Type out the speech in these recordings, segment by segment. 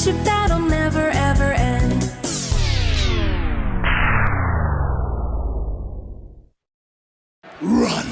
friendship that'll never ever end. Run!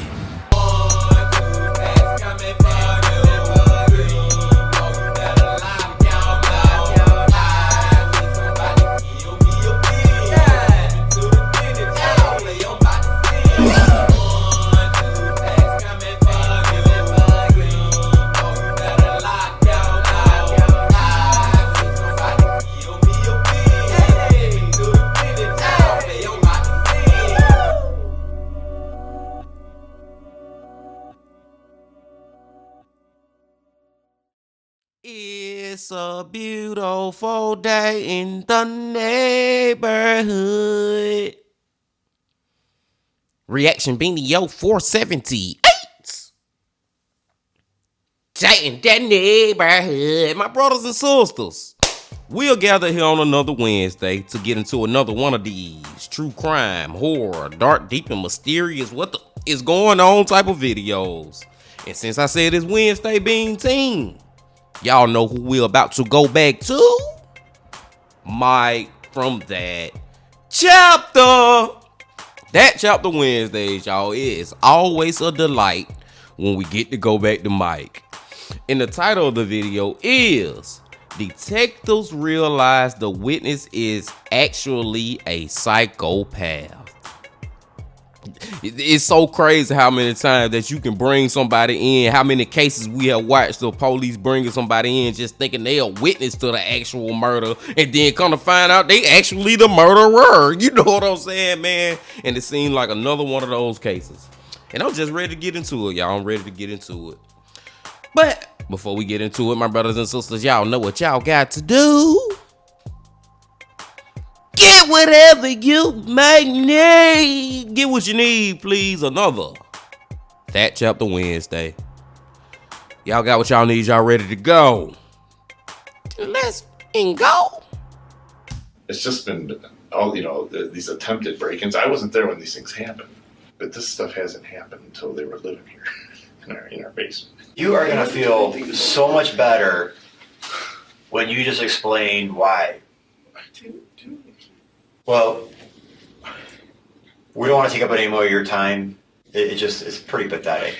It's a beautiful day in the neighborhood. Reaction Beanie Yo 478. Day in the neighborhood. My brothers and sisters, we'll gather here on another Wednesday to get into another one of these true crime, horror, dark, deep, and mysterious what the is going on type of videos. And since I said it's Wednesday Bean Team, y'all know who we're about to go back to? Mike from that chapter. That chapter Wednesdays, y'all, is always a delight when we get to go back to Mike. And the title of the video is Detectives Realize the Witness is Actually a Psychopath. It's so crazy how many times that you can bring somebody in, how many cases we have watched the police bringing somebody in just thinking they're a witness to the actual murder, and then come to find out they actually the murderer. You know what I'm saying, man? And it seemed like another one of those cases. And I'm just ready to get into it, y'all. I'm ready to get into it. But before we get into it, my brothers and sisters, y'all know what y'all got to do. Get whatever you may need. Get what you need, please. Another That Chapter Wednesday. Y'all got what y'all need. Y'all ready to go? Let's go. It's just been all, these attempted break-ins. I wasn't there when these things happened, but this stuff hasn't happened until they were living here in our basement. You are going to feel so much better when you just explain why. Well, we don't want to take up any more of your time. It's pretty pathetic.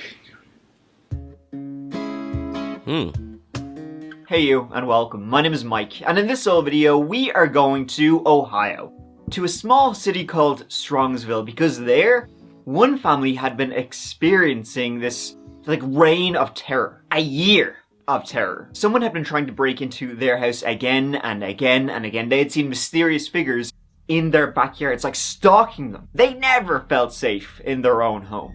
Hey you, and welcome. My name is Mike, and in this little video, we are going to Ohio, to a small city called Strongsville, because there, one family had been experiencing this, reign of terror. A year of terror. Someone had been trying to break into their house again and again and again. They had seen mysterious figures in their backyards, stalking them. They never felt safe in their own home.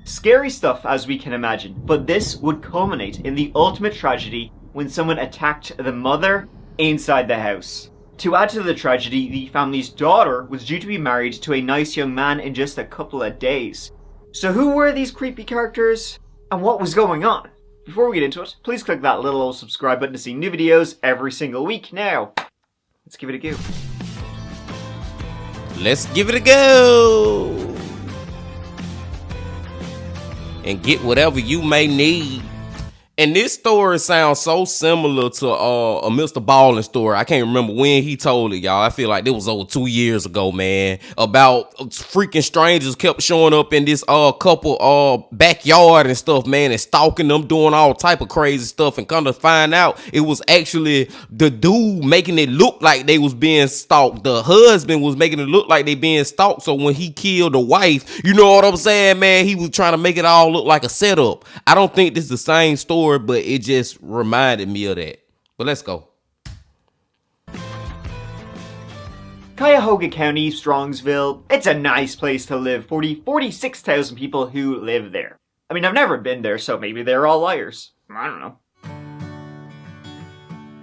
Scary stuff, as we can imagine, but this would culminate in the ultimate tragedy when someone attacked the mother inside the house. To add to the tragedy, the family's daughter was due to be married to a nice young man in just a couple of days. So who were these creepy characters, and what was going on? Before we get into it, please click that little old subscribe button to see new videos every single week. Now, let's give it a go. Let's give it a go. And get whatever you may need. And this story sounds so similar to a Mr. Ballin story. I can't remember when he told it, y'all. I feel like it was over 2 years ago, man. About freaking strangers kept showing up in this couple backyard and stuff, man, and stalking them, doing all type of crazy stuff. And come to find out, it was actually the dude making it look like they was being stalked. The husband was making it look like they being stalked. So when he killed the wife, you know what I'm saying, man? He was trying to make it all look like a setup. I don't think this is the same story, but it just reminded me of that. But let's go. Cuyahoga County, Strongsville, it's a nice place to live. 46,000 people who live there. I mean, I've never been there, so maybe they're all liars. I don't know.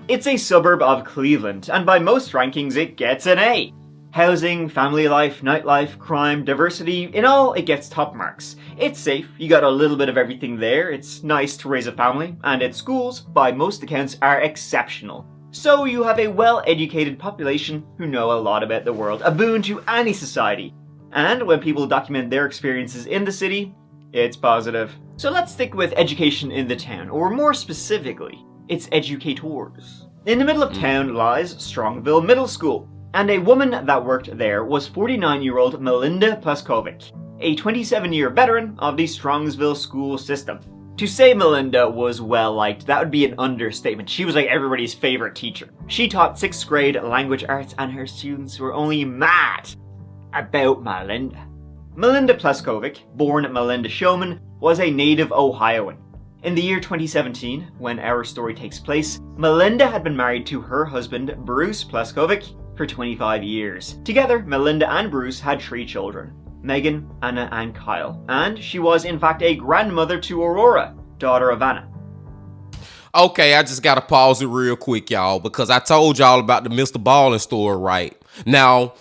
It's a suburb of Cleveland, and by most rankings it gets an A. Housing, family life, nightlife, crime, diversity, in all, it gets top marks. It's safe, you got a little bit of everything there, it's nice to raise a family, and its schools, by most accounts, are exceptional. So you have a well-educated population who know a lot about the world, a boon to any society. And when people document their experiences in the city, it's positive. So let's stick with education in the town, or more specifically, its educators. In the middle of town lies Strongville Middle School, and a woman that worked there was 49-year-old Melinda Pleskovic, a 27-year veteran of the Strongsville school system. To say Melinda was well liked, that would be an understatement. She was like everybody's favorite teacher. She taught 6th grade language arts, and her students were only mad about Melinda. Melinda Pleskovic, born Melinda Showman, was a native Ohioan. In the year 2017, when our story takes place, Melinda had been married to her husband, Bruce Pleskovic, for 25 years. Together, Melinda and Bruce had 3 children, Megan, Anna, and Kyle. And she was in fact a grandmother to Aurora, daughter of Anna. Okay, I just gotta pause it real quick, y'all, because I told y'all about the Mr. Ballin story, right? Now,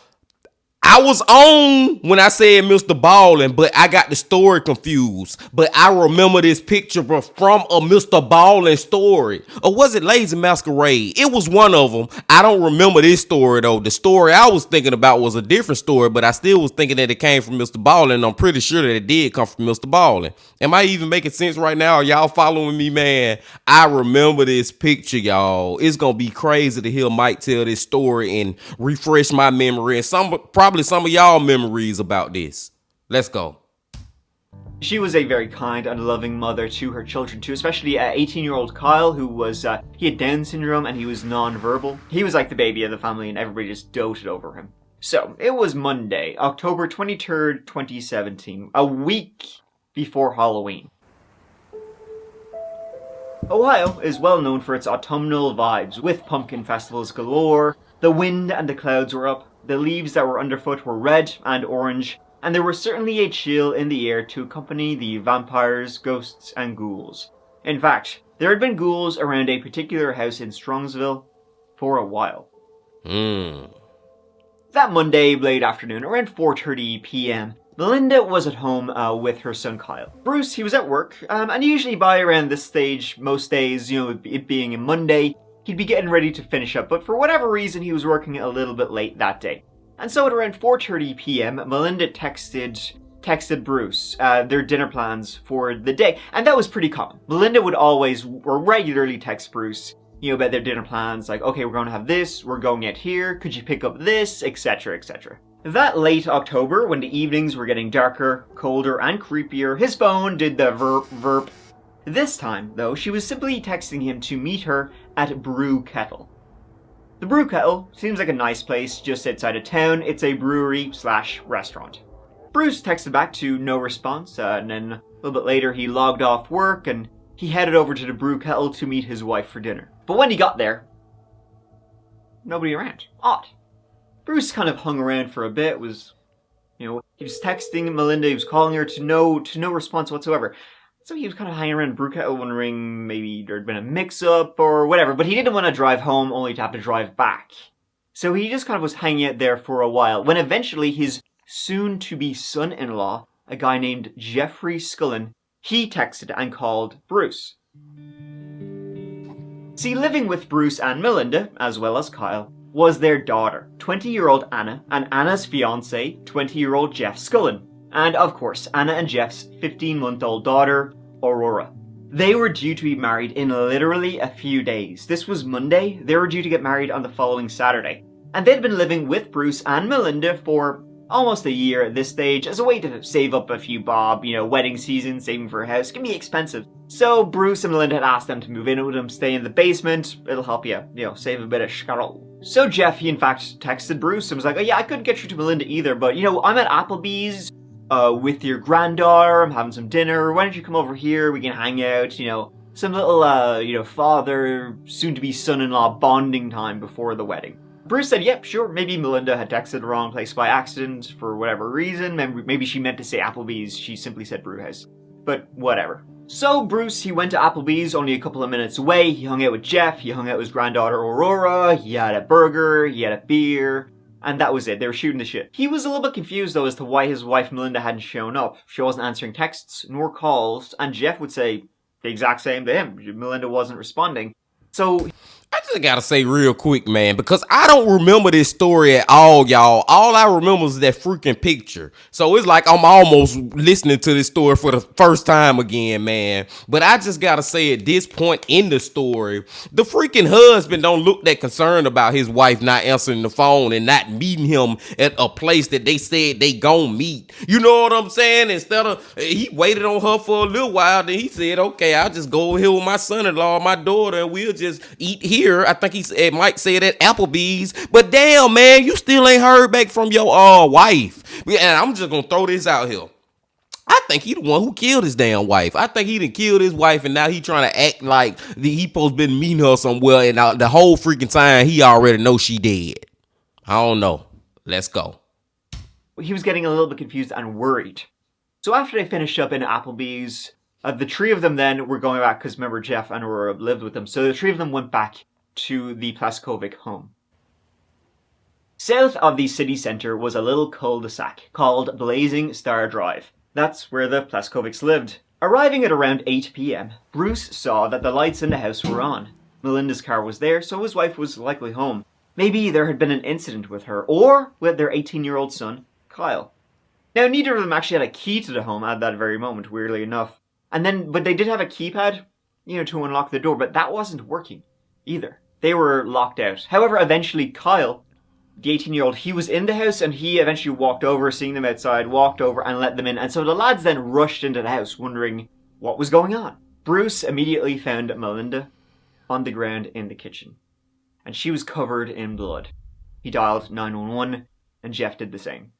I was on when I said Mr. Ballin, but I got the story confused. But I remember this picture from a Mr. Ballin story. Or was it Lazy Masquerade? It was one of them. I don't remember this story, though. The story I was thinking about was a different story, but I still was thinking that it came from Mr. Ballin. I'm pretty sure that it did come from Mr. Ballin. Am I even making sense right now? Are y'all following me, man? I remember this picture, y'all. It's going to be crazy to hear Mike tell this story and refresh my memory and probably some of y'all memories about this. Let's go. She was a very kind and loving mother to her children too, especially 18-year-old Kyle, who was, he had Down syndrome and he was non-verbal. He was like the baby of the family and everybody just doted over him. So, it was Monday, October 23rd, 2017, a week before Halloween. Ohio is well known for its autumnal vibes, with pumpkin festivals galore. The wind and the clouds were up, the leaves that were underfoot were red and orange, and there was certainly a chill in the air to accompany the vampires, ghosts, and ghouls. In fact, there had been ghouls around a particular house in Strongsville for a while. That Monday late afternoon, around 4:30 p.m., Melinda was at home with her son Kyle. Bruce, he was at work, and usually by around this stage, most days, you know, it being a Monday, he'd be getting ready to finish up, but for whatever reason, he was working a little bit late that day. And so at around 4:30 p.m., Melinda texted Bruce their dinner plans for the day, and that was pretty common. Melinda would always or regularly text Bruce, you know, about their dinner plans, like, okay, we're going to have this, we're going out here, could you pick up this, etc., etc. That late October, when the evenings were getting darker, colder, and creepier, his phone did the verp. This time, though, she was simply texting him to meet her at Brew Kettle. The Brew Kettle seems like a nice place just outside of town. It's a brewery/restaurant. Bruce texted back to no response, and then a little bit later he logged off work and he headed over to the Brew Kettle to meet his wife for dinner. But when he got there, nobody around. Odd. Bruce kind of hung around for a bit, he was texting Melinda, he was calling her to no response whatsoever. So he was kind of hanging around Brew Kettle wondering maybe there'd been a mix-up or whatever, but he didn't want to drive home only to have to drive back. So he just kind of was hanging out there for a while, when eventually his soon-to-be son-in-law, a guy named Jeffrey Scullin, he texted and called Bruce. See, living with Bruce and Melinda, as well as Kyle, was their daughter, 20-year-old Anna, and Anna's fiance, 20-year-old Jeff Scullin. And of course, Anna and Jeff's 15-month-old daughter, Aurora. They were due to be married in literally a few days. This was Monday, they were due to get married on the following Saturday. And they'd been living with Bruce and Melinda for almost a year at this stage as a way to save up a few bob, wedding season, saving for a house, can be expensive. So Bruce and Melinda had asked them to move in with them, stay in the basement, it'll help you, save a bit of scuttle. So Jeff, he in fact texted Bruce and was like, oh yeah, I couldn't get you to Melinda either, but I'm at Applebee's with your granddaughter, I'm having some dinner, why don't you come over here, we can hang out, some little, father, soon-to-be son-in-law bonding time before the wedding. Bruce said, yep, sure, maybe Melinda had texted the wrong place by accident for whatever reason, maybe she meant to say Applebee's, she simply said Brewhouse, but whatever. So Bruce, he went to Applebee's only a couple of minutes away, he hung out with Jeff, he hung out with his granddaughter Aurora, he had a burger, he had a beer, and that was it, they were shooting the shit. He was a little bit confused though as to why his wife Melinda hadn't shown up. She wasn't answering texts, nor calls, and Jeff would say the exact same to him, Melinda wasn't responding. So... I just gotta say real quick, man, because I don't remember this story at all, y'all. All I remember is that freaking picture. So it's like I'm almost listening to this story for the first time again, man. But I just gotta say at this point in the story, the freaking husband don't look that concerned about his wife not answering the phone and not meeting him at a place that they said they gon' meet. You know what I'm saying? Instead of, he waited on her for a little while, then he said, okay, I'll just go over here with my son-in-law, my daughter, and we'll just eat here. I think he said, Mike said at Applebee's. But damn, man, you still ain't heard back from your wife. And I'm just gonna throw this out here. I think he the one who killed his damn wife. I think he done killed his wife, and now he trying to act like he supposed been meeting her somewhere, and the whole freaking time he already know she dead. I don't know. Let's go. He was getting a little bit confused and worried. So after they finished up in Applebee's, the three of them then were going back, because remember Jeff and Aurora lived with them. So the three of them went back to the Plaskovic home. South of the city centre was a little cul-de-sac called Blazing Star Drive. That's where the Plaskovics lived. Arriving at around 8 p.m, Bruce saw that the lights in the house were on. Melinda's car was there, so his wife was likely home. Maybe there had been an incident with her, or with their 18-year-old son, Kyle. Now, neither of them actually had a key to the home at that very moment, weirdly enough. But they did have a keypad, to unlock the door, but that wasn't working either. They were locked out. However, eventually Kyle, the 18-year-old, he was in the house, and he eventually walked over, seeing them outside, walked over and let them in. And so the lads then rushed into the house, wondering what was going on. Bruce immediately found Melinda on the ground in the kitchen, and she was covered in blood. He dialed 911, and Jeff did the same.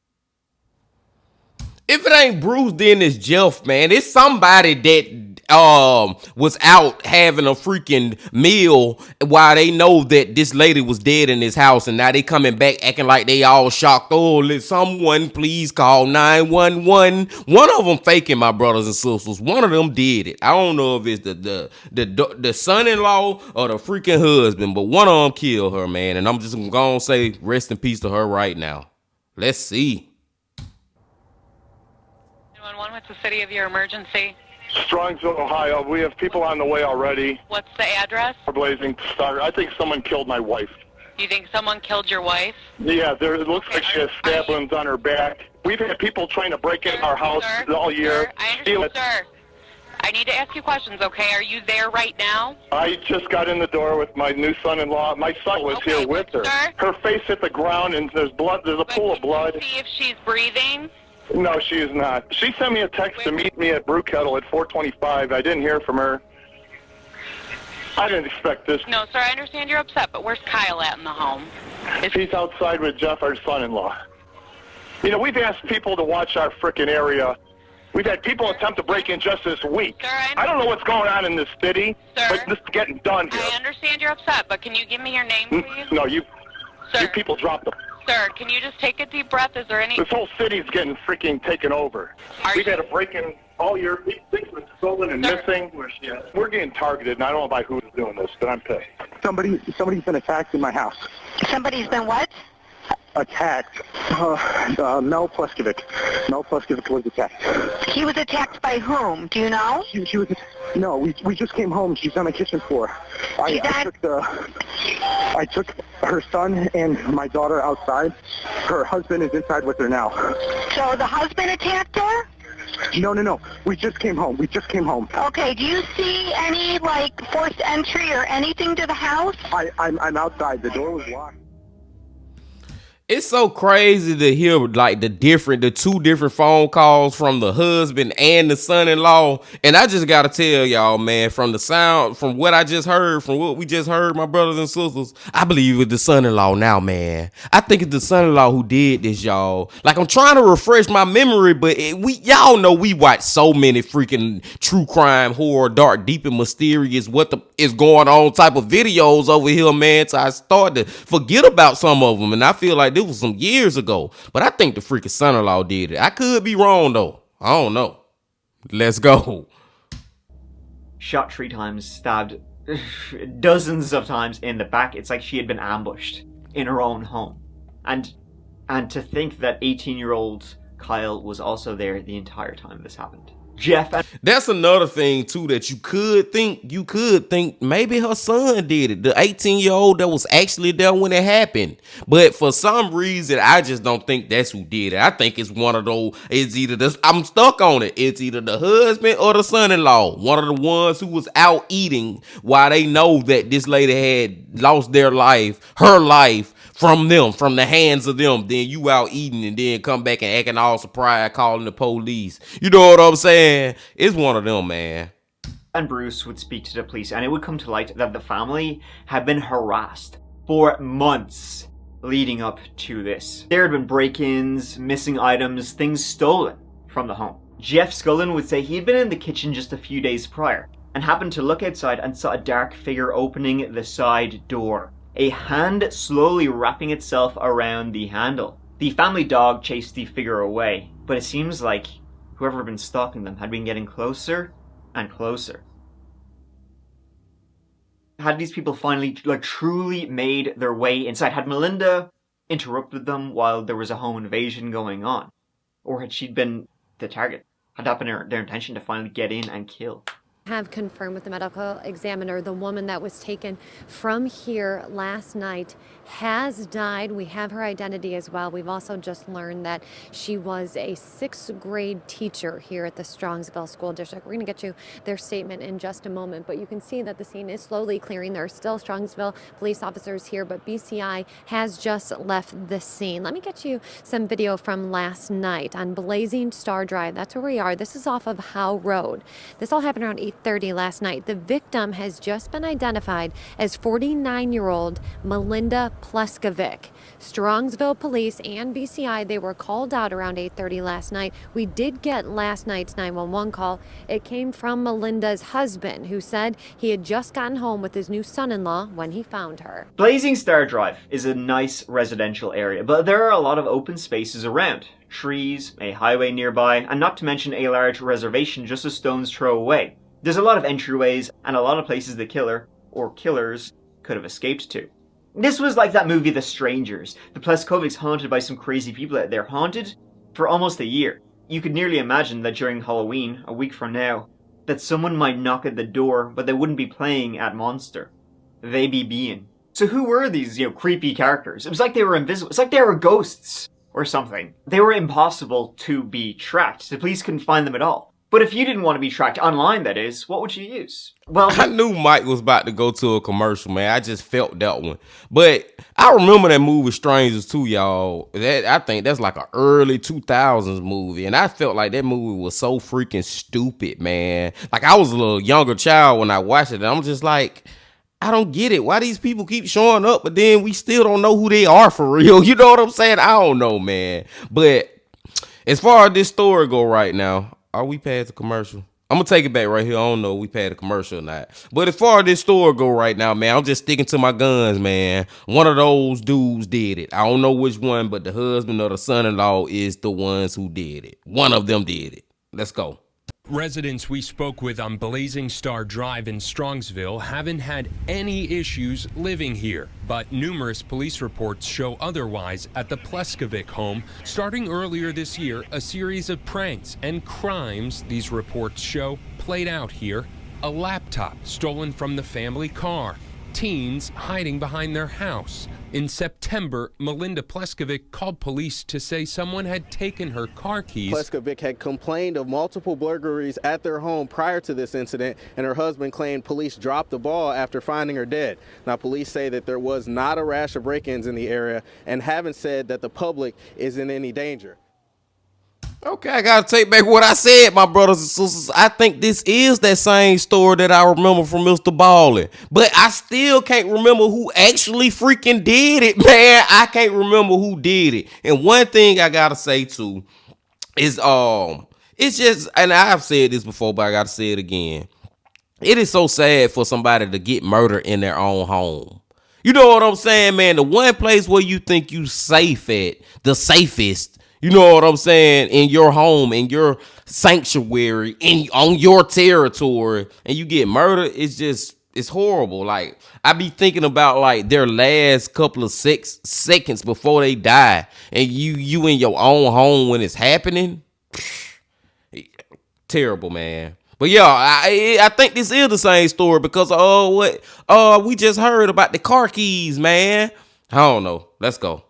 If it ain't Bruce, then it's Jeff, man. It's somebody that was out having a freaking meal while they know that this lady was dead in his house, and now they coming back acting like they all shocked. Oh, let someone please call 911. One of them faking, my brothers and sisters. One of them did it. I don't know if it's the son-in-law or the freaking husband, but one of them killed her, man. And I'm just gonna say rest in peace to her right now. Let's see. What's the city of your emergency? Strongsville, Ohio. We have people on the way already. What's the address? Blazing Star. I think someone killed my wife. You think someone killed your wife? Yeah, it looks like she has stab wounds on her back. We've had people trying to break in our house all year. I understand, sir. I need to ask you questions, okay? Are you there right now? I just got in the door with my new son-in-law. My son was here with her. Sir? Her face hit the ground, and there's blood. There's a pool of blood. See if she's breathing? No, she is not. She sent me a text to meet me at Brew Kettle at 4:25. I didn't hear from her. I didn't expect this. No, sir, I understand you're upset, but where's Kyle at in the home? He's outside with Jeff, our son-in-law. We've asked people to watch our frickin' area. We've had people attempt to break in just this week. Sir, I don't know what's going on in this city, sir, but this is getting done here. I understand you're upset, but can you give me your name, please? No, you Sir. people dropped them. Sir, can you just take a deep breath? Is there any... This whole city's getting freaking taken over. We've had a break-in all year. Things were stolen and missing. We're getting targeted, and I don't know by who's doing this, but I'm pissed. Somebody's been attacked in my house. Somebody's been what? Attacked. Mel Pleskovic. Mel Pleskovic was attacked. He was attacked by whom? Do you know? She was. No, we just came home. She's on the kitchen floor. I took her son and my daughter outside. Her husband is inside with her now. So the husband attacked her? No. We just came home. Okay, do you see any, forced entry or anything to the house? I'm outside. The door was locked. It's so crazy to hear the two different phone calls from the husband and the son-in-law. And I just gotta tell y'all, man, from what I just heard, from what we just heard, my brothers and sisters, I believe it's the son-in-law now, man. I think it's the son-in-law who did this, y'all. I'm trying to refresh my memory, but y'all know we watch so many freaking true crime, horror, dark, deep, and mysterious, is going on type of videos over here, man. So I started to forget about some of them, and I feel like this was some years ago, but I think the freaking son-in-law did it. I could be wrong though. I don't know. Let's go. Shot 3 times, stabbed dozens of times in the back. It's like she had been ambushed in her own home. And to think that 18-year-old Kyle was also there the entire time this happened. Jeff and That's another thing too that you could think maybe her son did it, the 18-year-old that was actually there when it happened. But for some reason, I just don't think that's who did it. I think it's one of those. It's either this. I'm stuck on it. It's either the husband or the son-in-law. One of the ones who was out eating while they know that this lady had lost her life. From the hands of them. Then you out eating and then come back and acting all surprised, calling the police. You know what I'm saying? It's one of them, man. and Bruce would speak to the police, and it would come to light that the family had been harassed for months leading up to this. There had been break-ins, missing items, things stolen from the home. Jeff Scullin would say he had been in the kitchen just a few days prior and happened to look outside and saw a dark figure opening the side door, a hand slowly wrapping itself around the handle. The family dog chased the figure away, but it seems like whoever had been stalking them had been getting closer and closer. Had these people finally truly made their way inside? Had Melinda interrupted them while there was a home invasion going on? Or had she been the target? Had that been their intention to finally get in and kill? Have confirmed with the medical examiner the woman that was taken from here last night has died. We have her identity as well. We've also just learned that she was a 6th grade teacher here at the Strongsville School District. We're going to get you their statement in just a moment, but you can see that the scene is slowly clearing. There are still Strongsville police officers here, but BCI has just left the scene. Let me get you some video from last night on Blazing Star Drive. That's where we are. This is off of Howe Road. This all happened around 8:30 last night. The victim has just been identified as 49-year-old Melinda Pleskovic. Strongsville Police and BCI, they were called out around 8:30 last night. We did get last night's 911 call. It came from Melinda's husband, who said he had just gotten home with his new son-in-law when he found her. Blazing Star Drive is a nice residential area, but there are a lot of open spaces around. Trees, a highway nearby, and not to mention a large reservation just a stone's throw away. There's a lot of entryways and a lot of places the killer, or killers, could have escaped to. This was like that movie The Strangers. The Pleskovics haunted by some crazy people out there, haunted for almost a year. You could nearly imagine that during Halloween, a week from now, that someone might knock at the door, but they wouldn't be playing at Monster. They'd be being. So who were these, creepy characters? It was like they were invisible. It's like they were ghosts or something. They were impossible to be tracked. The police couldn't find them at all. But if you didn't want to be tracked online, that is, what would you use? Well, I knew Mike was about to go to a commercial, man. I just felt that one. But I remember that movie Strangers too, y'all. I think that's like an early 2000s movie. And I felt like that movie was so freaking stupid, man. Like I was a little younger child when I watched it. And I'm just like, I don't get it. Why these people keep showing up, but then we still don't know who they are for real. You know what I'm saying? I don't know, man. But as far as this story go right now, are we past the commercial? I'm gonna take it back right here. I don't know if we past the commercial or not. But as far as this story go right now, man, I'm just sticking to my guns, man. One of those dudes did it. I don't know which one, but the husband or the son-in-law is the ones who did it. One of them did it. Let's go. Residents we spoke with on Blazing Star Drive in Strongsville haven't had any issues living here, but numerous police reports show otherwise at the Pleskovic home. Starting earlier this year, a series of pranks and crimes, these reports show, played out here. A laptop stolen from the family car. Teens hiding behind their house. In September, Melinda Pleskovic called police to say someone had taken her car keys. Pleskovic had complained of multiple burglaries at their home prior to this incident, and her husband claimed police dropped the ball after finding her dead. Now, police say that there was not a rash of break-ins in the area and haven't said that the public is in any danger. Okay, I gotta take back what I said, my brothers and sisters. I think this is that same story that I remember from Mr. Ballin. But I still can't remember who actually freaking did it, man. I can't remember who did it. And one thing I gotta say too is it's just, and I've said this before, but I gotta say it again. It is so sad for somebody to get murdered in their own home. You know what I'm saying, man? The one place where you think you safe at, the safest. You know what I'm saying? In your home, in your sanctuary, on your territory, and you get murdered, it's just it's horrible. Like, I be thinking about like their last couple of seconds before they die, and you in your own home when it's happening. Terrible, man. But yeah, I think this is the same story because we just heard about the car keys, man. I don't know. Let's go.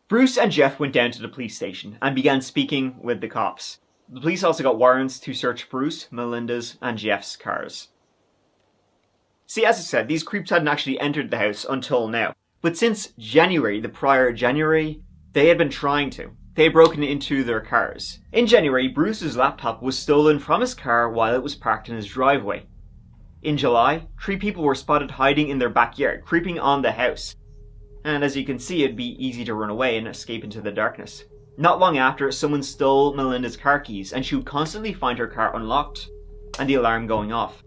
Bruce and Jeff went down to the police station and began speaking with the cops. The police also got warrants to search Bruce, Melinda's, and Jeff's cars. See, as I said, these creeps hadn't actually entered the house until now. But since January, the prior January, they had been trying to. They had broken into their cars. In January, Bruce's laptop was stolen from his car while it was parked in his driveway. In July, 3 people were spotted hiding in their backyard, creeping on the house. And as you can see, it'd be easy to run away and escape into the darkness. Not long after, someone stole Melinda's car keys, and she would constantly find her car unlocked and the alarm going off.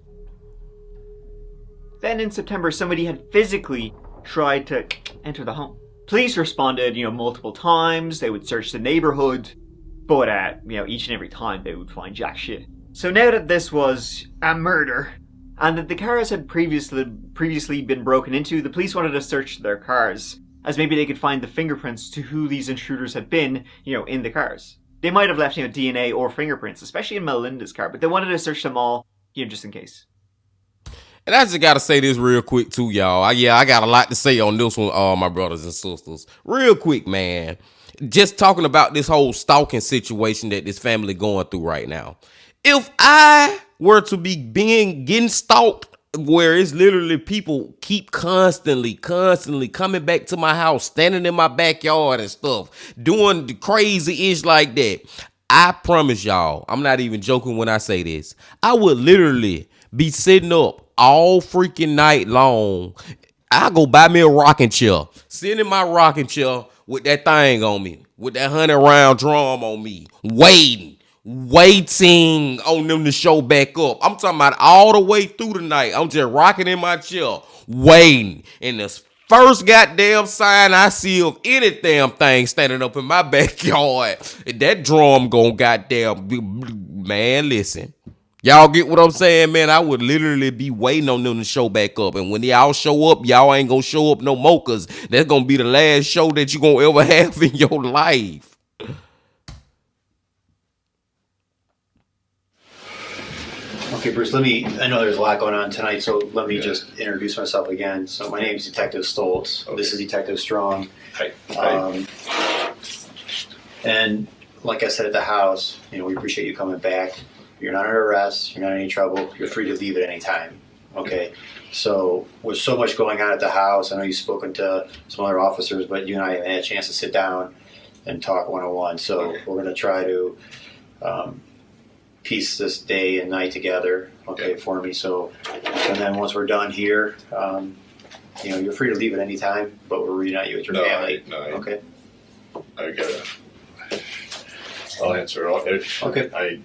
Then in September, somebody had physically tried to enter the home. Police responded, multiple times. They would search the neighborhood, but each and every time they would find jack shit. So now that this was a murder, and that the cars had previously been broken into, the police wanted to search their cars, as maybe they could find the fingerprints to who these intruders had been, in the cars. They might have left, DNA or fingerprints, especially in Melinda's car, but they wanted to search them all, just in case. And I just gotta say this real quick too, y'all. I got a lot to say on this one, my brothers and sisters. Real quick, man. Just talking about this whole stalking situation that this family going through right now. If I were to be getting stalked, where it's literally people keep constantly coming back to my house, standing in my backyard and stuff, doing the crazy ish like that, I promise y'all, I'm not even joking when I say this, I would literally be sitting up all freaking night long. I go buy me a rocking chair, sit in my rocking chair with that thing on me, with that 100-round drum on me, waiting on them to show back up. I'm talking about all the way through the night. I'm just rocking in my chair, waiting. And the first goddamn sign I see of any damn thing standing up in my backyard, that drum gon' goddamn, man, listen. Y'all get what I'm saying, man? I would literally be waiting on them to show back up. And when y'all show up, y'all ain't gonna show up no more, because that's gonna be the last show that you gonna ever have in your life. Okay, Bruce, I know there's a lot going on tonight, so let me just introduce myself again. So my name is Detective Stoltz. Okay. This is Detective Strong. Hi. And like I said at the house, we appreciate you coming back. You're not under arrest. You're not in any trouble. You're free to leave at any time. Okay? So with so much going on at the house, I know you've spoken to some other officers, but you and I haven't had a chance to sit down and talk one-on-one. So we're going to try to piece this day and night together, for me. So, and then once we're done here, you're free to leave at any time, but we're reuniting you with your family. Okay? I'll answer. Okay.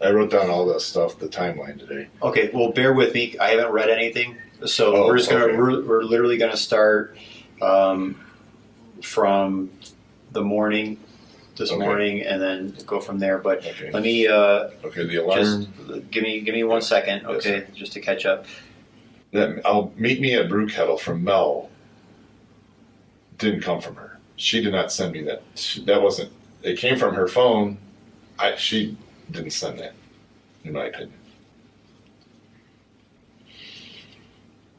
I wrote down all that stuff, the timeline today. Okay, well, bear with me. I haven't read anything, so we're just gonna we're literally gonna start from the morning this morning, and then go from there. But let me the alarm. Just give me 1 second, just to catch up. I'll meet me at Brew Kettle from Mel. Didn't come from her. She did not send me that. That wasn't. It came from her phone. She didn't send that, in my opinion.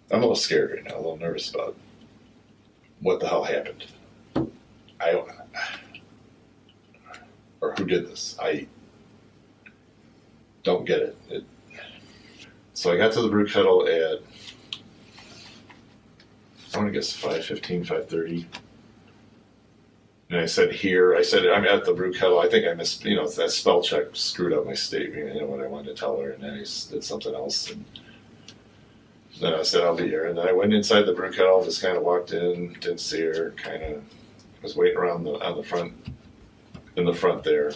I'm a little scared right now, a little nervous about what the hell happened. Or who did this. I don't get it. So I got to the Brew Kettle at, I want to guess 5:15, 5:30. And I said I'm at the Brew Kettle. I think I missed, that spell check screwed up my statement, what I wanted to tell her, and then I did something else. And then I said, I'll be here. And then I went inside the Brew Kettle, just kind of walked in, didn't see her, kind of was waiting around in the front there.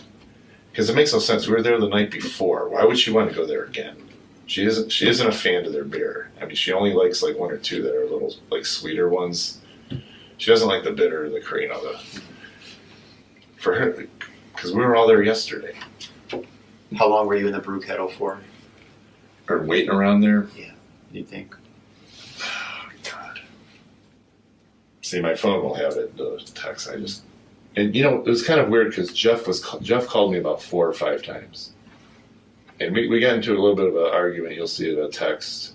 Because it makes no sense. We were there the night before. Why would she want to go there again? She isn't a fan of their beer. I mean, she only likes like one or two that are little, like, sweeter ones. She doesn't like the bitter, the for her, because we were all there yesterday. How long were you in the Brew Kettle for? are waiting around there. Yeah, you think? Oh, God. See, my phone will have it, the text. And you know, it was kind of weird because Jeff called me about 4 or 5 times. And we got into a little bit of an argument. You'll see it, a text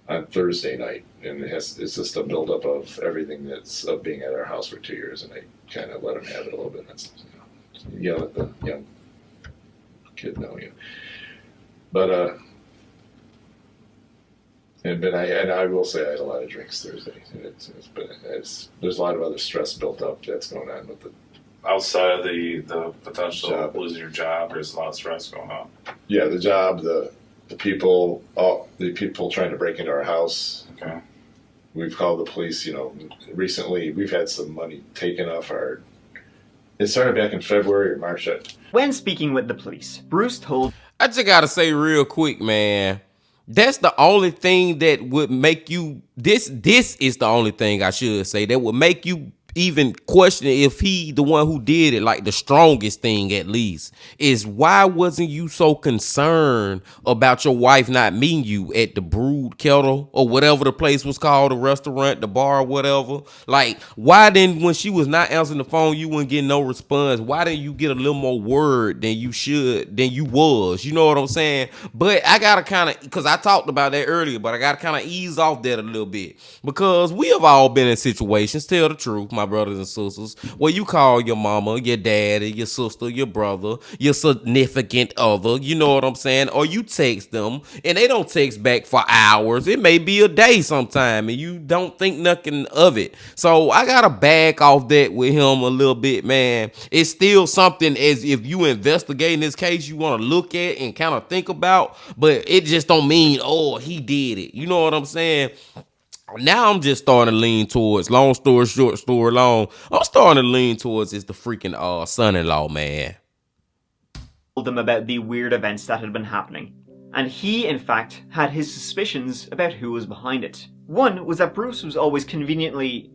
on Thursday night. And it's just a buildup of everything that's of being at our house for 2 years. And I kind of let him have it a little bit. That's, you know, let the young kid know you. But I will say I had a lot of drinks Thursday. And there's a lot of other stress built up that's going on with the outside of the potential of losing your job. There's a lot of stress going on. Yeah, the job, the people, the people trying to break into our house. Okay. We've called the police. You know, recently we've had some money taken off our. It started back in February or March. When speaking with the police, Bruce told. I just gotta say real quick, man. That's the only thing that would make you. This is the only thing I should say that would make you even question if he the one who did it. Like the strongest thing, at least, is why wasn't you so concerned about your wife not meeting you at the Brood Kettle or whatever the place was called, the restaurant, the bar, whatever? Like, why didn't, when she was not answering the phone, you wouldn't get no response? Why didn't you get a little more word than you was? You know what I'm saying? But I gotta kind of, because I talked about that earlier, but I gotta kind of ease off that a little bit, because we have all been in situations, tell the truth, my brothers and sisters, where you call your mama, your daddy, your sister, your brother, your significant other, you know what I'm saying? Or you text them and they don't text back for hours. It may be a day sometime and you don't think nothing of it. So I gotta back off that with him a little bit, man. It's still something, as if you investigating this case, you want to look at and kind of think about, but it just don't mean, oh, he did it. You know what I'm saying? Now I'm just starting to lean towards, long story short, story long, I'm starting to lean towards is the freaking son-in-law, man. Told them about the weird events that had been happening, and he, in fact, had his suspicions about who was behind it. One was that Bruce was always conveniently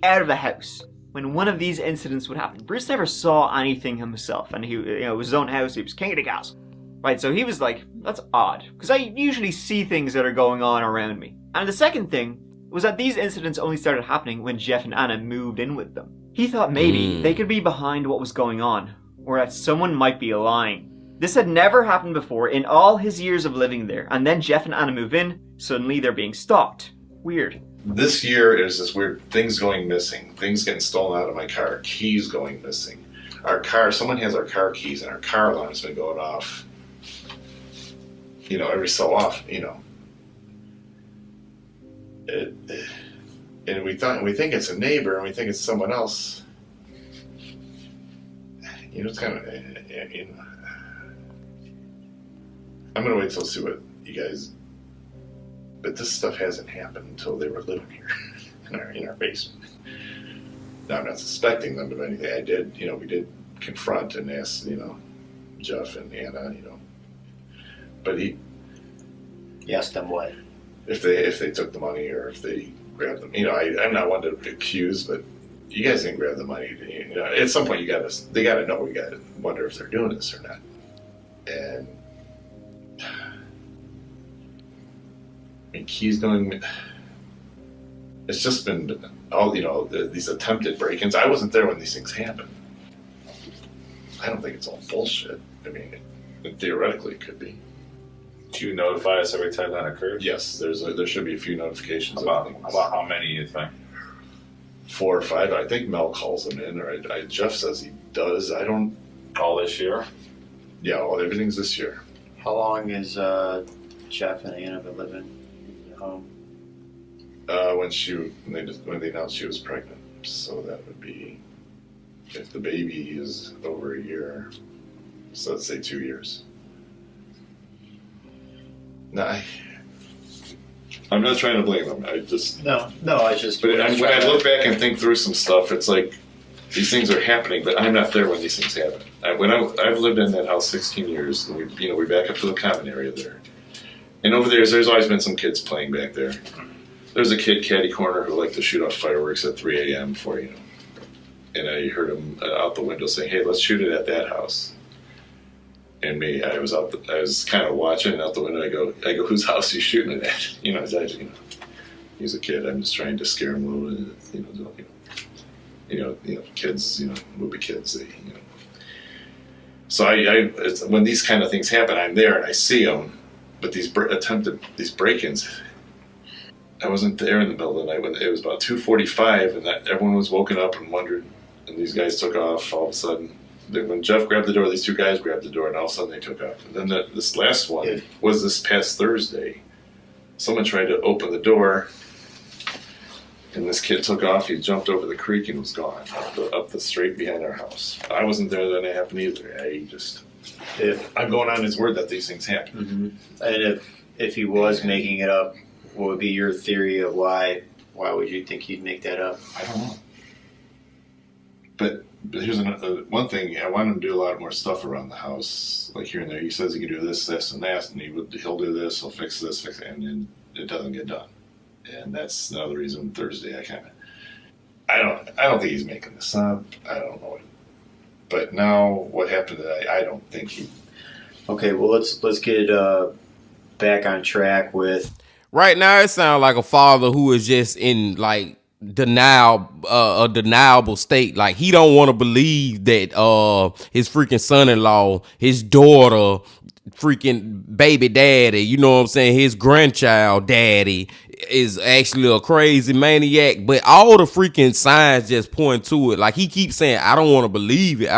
out of the house when one of these incidents would happen. Bruce never saw anything himself, and it was his own house, he was king of the castle. Right, so he was like, that's odd, because I usually see things that are going on around me. And the second thing was that these incidents only started happening when Jeff and Anna moved in with them. He thought maybe they could be behind what was going on, or that someone might be lying. This had never happened before in all his years of living there, and then Jeff and Anna move in, suddenly they're being stalked. Weird. This year is this weird, things going missing, things getting stolen out of my car, keys going missing. Our car, someone has our car keys and our car alarm's been going off, you know, every so often, you know. And we think it's a neighbor and we think it's someone else. You know, it's kind of, you know, I'm going to wait till see what you guys, but this stuff hasn't happened until they were living here in our basement. Now, I'm not suspecting them of anything. We did confront and ask, you know, Jeff and Anna, you know, but he asked them what? If they took the money or if they grabbed them. You know, I'm not one to accuse, but you guys didn't grab the money. You know, at some point they gotta know. We gotta wonder if they're doing this or not. And I mean, keys going. It's just been all, you know, these attempted break-ins. I wasn't there when these things happened. I don't think it's all bullshit. I mean, theoretically it could be. Do you notify us every time that occurs? Yes, there should be a few notifications. About how many you think? 4 or 5. I think Mel calls them in, or Jeff says he does. I don't. All this year? Yeah, everything's this year. How long has Jeff and Anna been living at home? When they announced she was pregnant, so that would be, if the baby is over a year, so let's say 2 years. No, I'm not trying to blame them. I just no. I just. But when I look back and think through some stuff, it's like these things are happening, but I'm not there when these things happen. I've lived in that house 16 years, and we back up to the common area there, and over there's always been some kids playing back there. There's a kid catty corner who liked to shoot off fireworks at 3 a.m. And I heard him out the window saying, "Hey, let's shoot it at that house." and me. I was kind of watching out the window. I go, whose house are you shooting it at? You know, he's a kid. I'm just trying to scare him a little bit. Kids, movie kids. So when these kind of things happen, I'm there and I see them. But these break-ins, I wasn't there in the middle of the night when it was about 2:45, and everyone was woken up and wondered, and these guys took off all of a sudden. When Jeff grabbed the door, these two guys grabbed the door, and all of a sudden they took off. And then this last one was this past Thursday. Someone tried to open the door, and this kid took off. He jumped over the creek and was gone up the street behind our house. I wasn't there when it happened either. I'm going on his word that these things happen. Mm-hmm. And if he was making it up, what would be your theory of why would you think he'd make that up? I don't know. But here's one thing. I want him to do a lot more stuff around the house, like here and there. He says he can do this, and that, and he'll do this, he'll fix this, and then it doesn't get done. And that's another reason Thursday I don't think he's making this up. I don't know. But now what happened today, I don't think he... Okay, well, let's get back on track with... Right now, it sounds like a father who is just in, like, a deniable state. Like, he don't want to believe that his freaking son-in-law, his daughter, freaking baby daddy, you know what I'm saying, his grandchild daddy is actually a crazy maniac. But all the freaking signs just point to it. Like, he keeps saying, I don't want to believe it,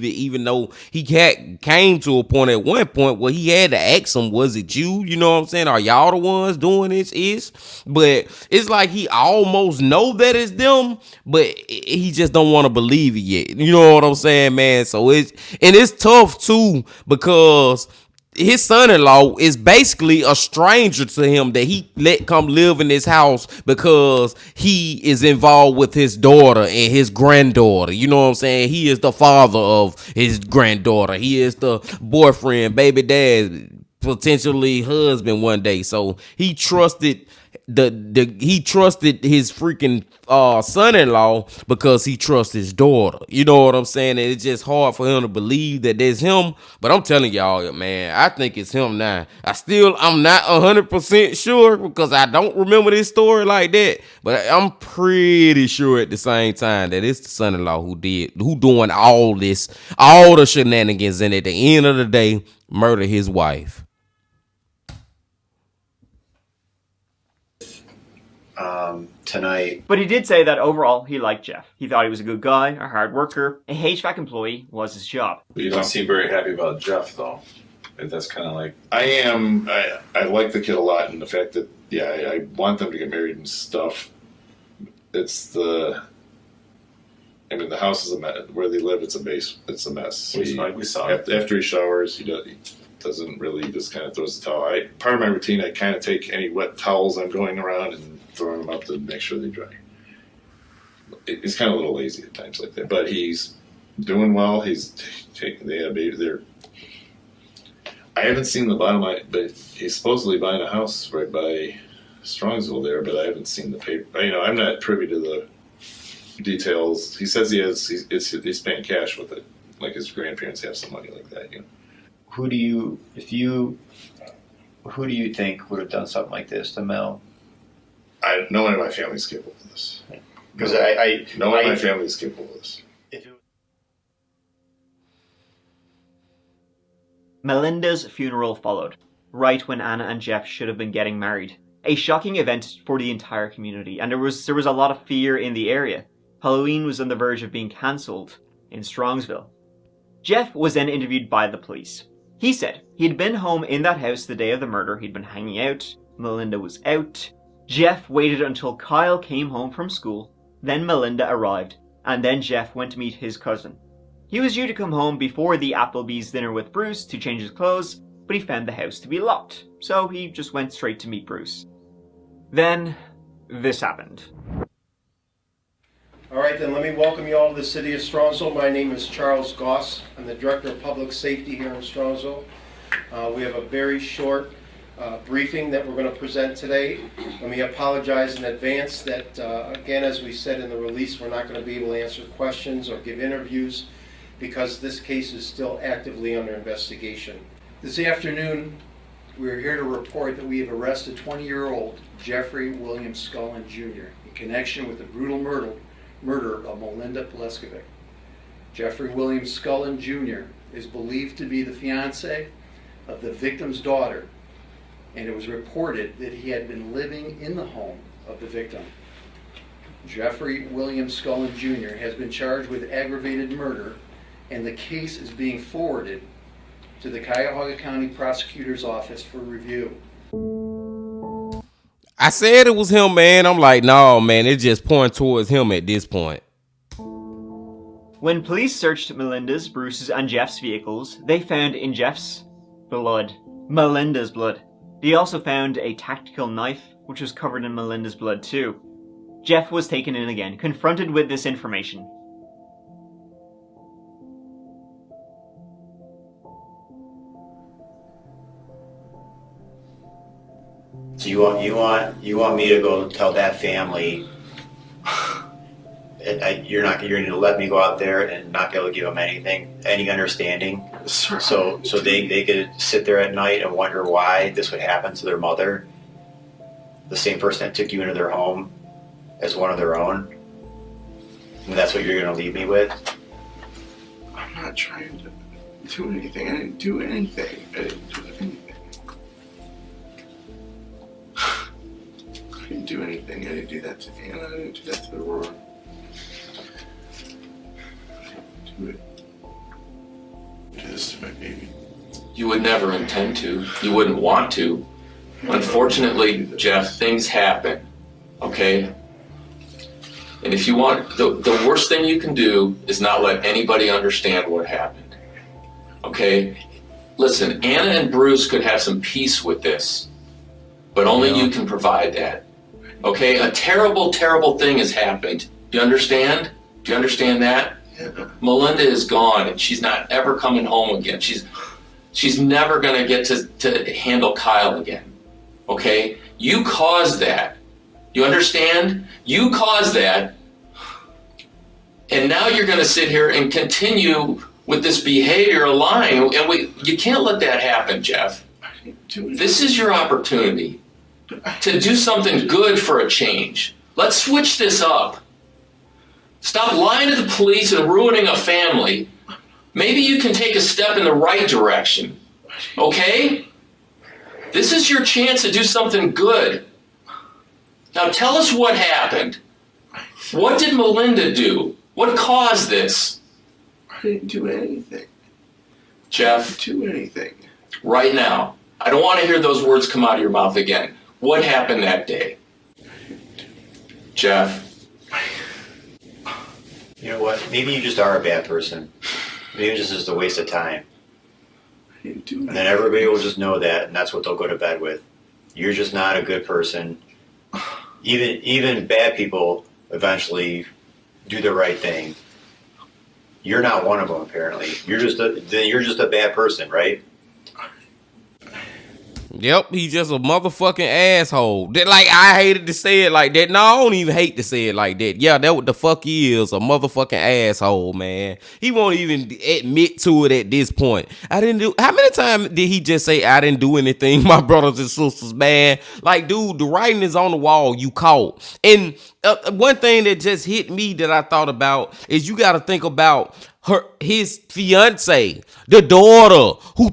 even though he came to a point at one point where he had to ask him, was it you? You know what I'm saying? Are y'all the ones doing this? But it's like he almost know that it's them, but he just don't want to believe it yet. You know what I'm saying, man? So it's tough too, because his son-in-law is basically a stranger to him that he let come live in his house because he is involved with his daughter and his granddaughter. You know what I'm saying? He is the father of his granddaughter. He is the boyfriend, baby dad, potentially husband one day. So he trusted his freaking son-in-law because he trusts his daughter. You know what I'm saying? And it's just hard for him to believe that there's him. But I'm telling y'all, man, I think it's him now. I'm not 100% sure because I don't remember this story like that. But I'm pretty sure at the same time that it's the son-in-law who doing all the shenanigans, and at the end of the day, murder his wife. Tonight. But he did say that overall he liked Jeff. He thought he was a good guy, a hard worker. A HVAC employee was his job. You don't seem very happy about Jeff, though. That's kind of like... I am. I like the kid a lot, and the fact that, I want them to get married and stuff. It's the house is a mess. Where they live, it's a mess. We saw it. After he showers, he doesn't really, just kind of throws the towel. Part of my routine, I kind of take any wet towels I'm going around and throwing them up to make sure they dry. He's kind of a little lazy at times like that, but he's doing well. He's taking. They had a baby there. I haven't seen the bottom line, but he's supposedly buying a house right by Strongsville there, but I haven't seen the paper. I'm not privy to the details. He says he's paying cash with it, like his grandparents have some money like that. Who do you think would have done something like this to Mel? No one in my family is capable of this. Because no one in my family is capable of this. Melinda's funeral followed, right when Anna and Jeff should have been getting married. A shocking event for the entire community, and there was a lot of fear in the area. Halloween was on the verge of being cancelled in Strongsville. Jeff was then interviewed by the police. He said he'd been home in that house the day of the murder. He'd been hanging out. Melinda was out. Jeff waited until Kyle came home from school. Then Melinda arrived, and then Jeff went to meet his cousin. He was due to come home before the Applebee's dinner with Bruce to change his clothes, but he found the house to be locked, so he just went straight to meet Bruce. Then, this happened. All right, then let me welcome you all to the city of Strongsville. My name is Charles Goss. I'm the Director of Public Safety here in Strongsville. We have a very short briefing that we're going to present today. Let me apologize in advance that, again, as we said in the release, we're not going to be able to answer questions or give interviews because this case is still actively under investigation. This afternoon, we're here to report that we have arrested 20-year-old Jeffrey William Scullin Jr. in connection with the brutal murder of Melinda Pleskovic. Jeffrey William Scullin Jr. is believed to be the fiance of the victim's daughter, and it was reported that he had been living in the home of the victim. Jeffrey William Scullin Jr. has been charged with aggravated murder, and the case is being forwarded to the Cuyahoga County Prosecutor's Office for review. I said it was him, man. I'm like, no, man, it's just pointing towards him at this point. When police searched Melinda's, Bruce's, and Jeff's vehicles, they found in Jeff's blood, Melinda's blood. They also found a tactical knife, which was covered in Melinda's blood too. Jeff was taken in again, confronted with this information. So you want me to go tell that family you're going to let me go out there and not be able to give them any understanding? So they could sit there at night and wonder why this would happen to their mother, the same person that took you into their home as one of their own, and that's what you're going to leave me with? I'm not trying to do anything. I didn't do anything. I didn't do anything. I didn't do anything. I didn't do that to Anna. I didn't do that to Aurora. I didn't do it. I did this to my baby. You would never intend to. You wouldn't want to. Unfortunately, Jeff, things happen. Okay? And if you want, the worst thing you can do is not let anybody understand what happened. Okay? Listen, Anna and Bruce could have some peace with this, but only you can provide that. Okay? A terrible, terrible thing has happened. Do you understand? Do you understand that? Yeah. Melinda is gone, and she's not ever coming home again. She's never going to get to handle Kyle again. Okay? You caused that. You understand? You caused that. And now you're going to sit here and continue with this behavior of lying. And you can't let that happen, Jeff. This is your opportunity to do something good for a change. Let's switch this up. Stop lying to the police and ruining a family. Maybe you can take a step in the right direction. Okay? This is your chance to do something good. Now tell us what happened. What did Melinda do? What caused this? I didn't do anything. Jeff, I didn't do anything. Right now, I don't want to hear those words come out of your mouth again. What happened that day? Jeff. You know what? Maybe you just are a bad person. Maybe it's just a waste of time. I didn't do And then everybody will just know that, and that's what they'll go to bed with. You're just not a good person. Even bad people eventually do the right thing. You're not one of them, apparently. You're just a bad person, right? Yep, he's just a motherfucking asshole. That, like, I hated to say it like that. No, I don't even hate to say it like that. Yeah, that what the fuck he is, a motherfucking asshole, man. He won't even admit to it at this point. How many times did he just say, I didn't do anything, my brothers and sisters, man? Like, dude, the writing is on the wall. You caught. And one thing that just hit me that I thought about is you got to think about his fiance, the daughter who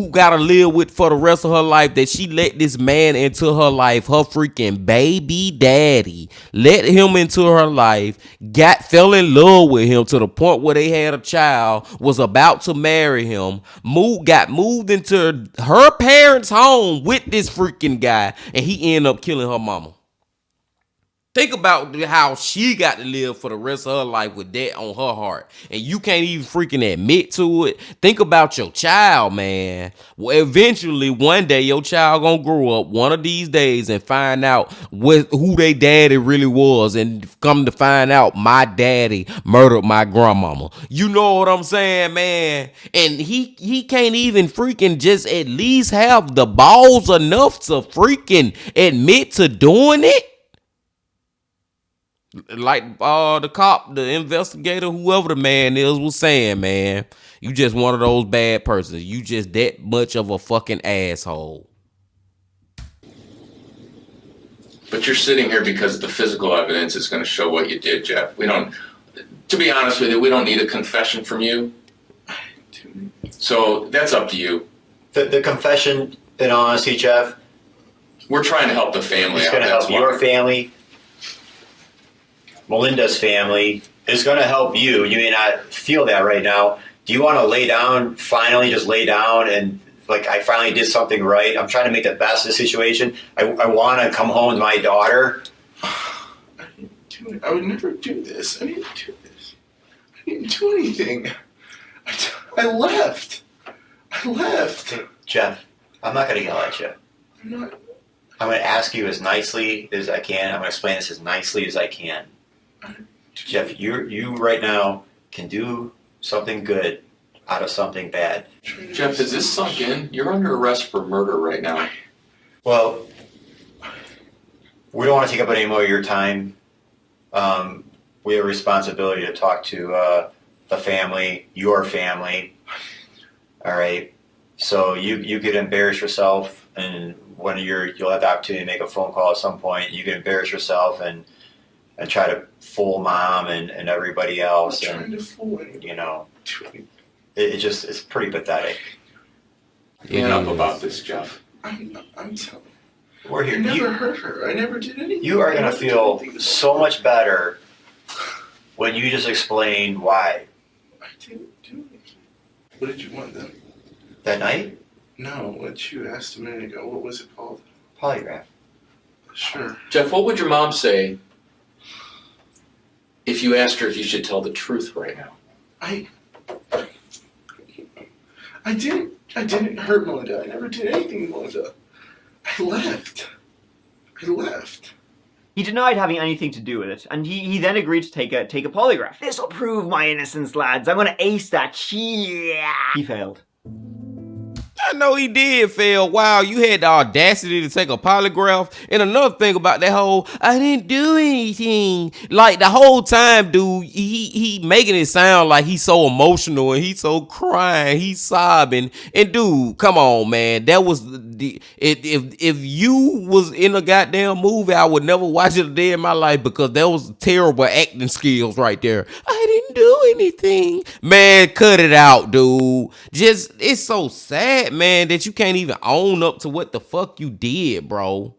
gotta live with for the rest of her life, that she let this man into her life, her freaking baby daddy, let him into her life, fell in love with him to the point where they had a child, was about to marry him, got moved into her parents' home with this freaking guy, and he ended up killing her mama. Think about how she got to live for the rest of her life with that on her heart. And you can't even freaking admit to it. Think about your child, man. Well, eventually, one day, your child gonna grow up one of these days and find out who their daddy really was. And come to find out, my daddy murdered my grandmama. You know what I'm saying, man? And he can't even freaking just at least have the balls enough to freaking admit to doing it. Like the cop, the investigator, whoever the man is, was saying, man, you just one of those bad persons. You just that much of a fucking asshole. But you're sitting here because the physical evidence is going to show what you did, Jeff. We don't, to be honest with you, we don't need a confession from you. So that's up to you. The confession, in honesty, Jeff, we're trying to help the family. It's going to help your family. Melinda's family is going to help you. You may not feel that right now. Do you want to lay down, finally just lay down and like, I finally did something right. I'm trying to make the best of the situation. I want to come home with my daughter. I would never do this. I didn't do this. I didn't do anything. I left. I left. Hey, Jeff, I'm not going to yell at you. I'm not. I'm going to ask you as nicely as I can. I'm going to explain this as nicely as I can. Jeff, you right now can do something good out of something bad. Jeff, is this sunk in? You're under arrest for murder right now. Well, we don't want to take up any more of your time. We have a responsibility to talk to the family, your family. All right. So you could embarrass yourself, and when you'll have the opportunity to make a phone call at some point. You can embarrass yourself and try to fool mom and everybody else. I'm not trying to fool anyone. You know, it's pretty pathetic. Man up about this, Jeff. I'm telling you. We're here. I never hurt her. I never did anything. You are going to feel so much better when you just explain why. I didn't do anything. What did you want then? That night? No, what you asked a minute ago. What was it called? Polygraph. Sure. Jeff, what would your mom say if you asked her if you should tell the truth right now? I didn't hurt Melinda. I never did anything to Melinda. I left. He denied having anything to do with it, and he then agreed to take a polygraph. This'll prove my innocence, lads. I'm gonna ace that. Yeah. He failed. I know he did fail. Wow, you had the audacity to take a polygraph. And another thing about that whole, I didn't do anything. Like the whole time, dude, he making it sound like he's so emotional and he's so crying, he's sobbing. And dude, come on, man. That was if you was in a goddamn movie, I would never watch it a day in my life because that was terrible acting skills right there. I didn't do anything. Man, cut it out, dude. Just, it's so sad, man, that you can't even own up to what the fuck you did, bro.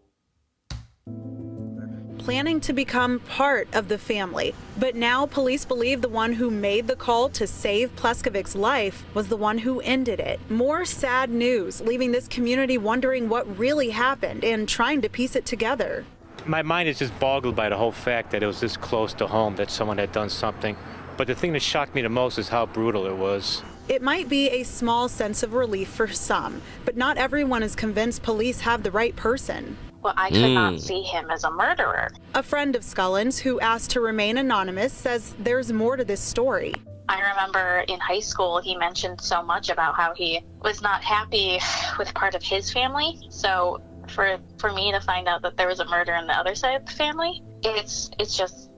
Planning to become part of the family. But now police believe the one who made the call to save Pleskovic's life was the one who ended it. More sad news, leaving this community wondering what really happened and trying to piece it together. My mind is just boggled by the whole fact that it was this close to home, that someone had done something. But the thing that shocked me the most is how brutal it was. It might be a small sense of relief for some, but not everyone is convinced police have the right person. Well, I could not see him as a murderer. A friend of Scullin's, who asked to remain anonymous, says there's more to this story. I remember in high school he mentioned so much about how he was not happy with part of his family. So for me to find out that there was a murder on the other side of the family, it's just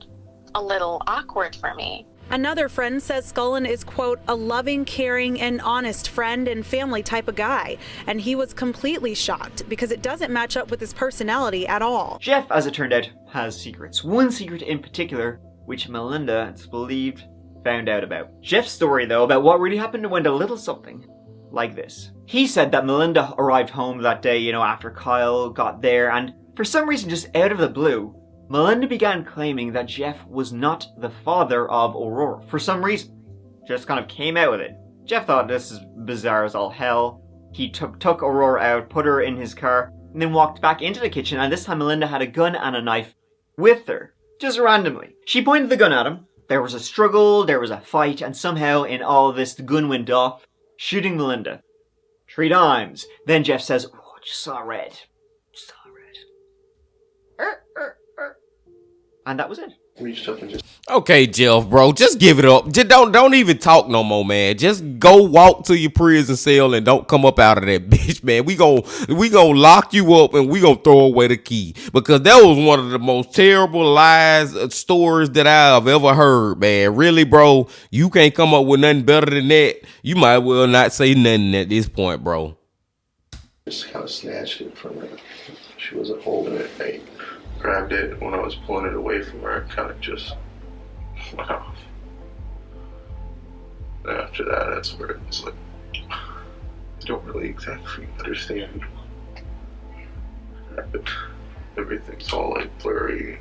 a little awkward for me. Another friend says Scullin is, quote, a loving, caring, and honest friend and family type of guy. And he was completely shocked because it doesn't match up with his personality at all. Jeff, as it turned out, has secrets. One secret in particular, which Melinda, it's believed, found out about. Jeff's story, though, about what really happened went a little something like this. He said that Melinda arrived home that day, after Kyle got there, and for some reason, just out of the blue, Melinda began claiming that Jeff was not the father of Aurora. For some reason. Just kind of came out with it. Jeff thought this is bizarre as all hell. He took Aurora out, put her in his car, and then walked back into the kitchen, and this time Melinda had a gun and a knife with her. Just randomly. She pointed the gun at him. There was a struggle, there was a fight, and somehow in all of this the gun went off, shooting Melinda 3 times. Then Jeff says, oh, I just saw red. And that was it. reached up and just. Okay, Jeff, bro, just give it up. Just don't even talk no more, man. Just go walk to your prison cell and don't come up out of that bitch, man. We gonna lock you up and we gonna throw away the key, because that was one of the most terrible lies stories that I've ever heard, man. Really, bro, you can't come up with nothing better than that. You might well not say nothing at this point, bro. Just kind of snatched it from her. She wasn't holding it. I grabbed it when I was pulling it away from her. It kind of just went off. And after that, that's where it was like, I don't really exactly understand. Everything's all like blurry.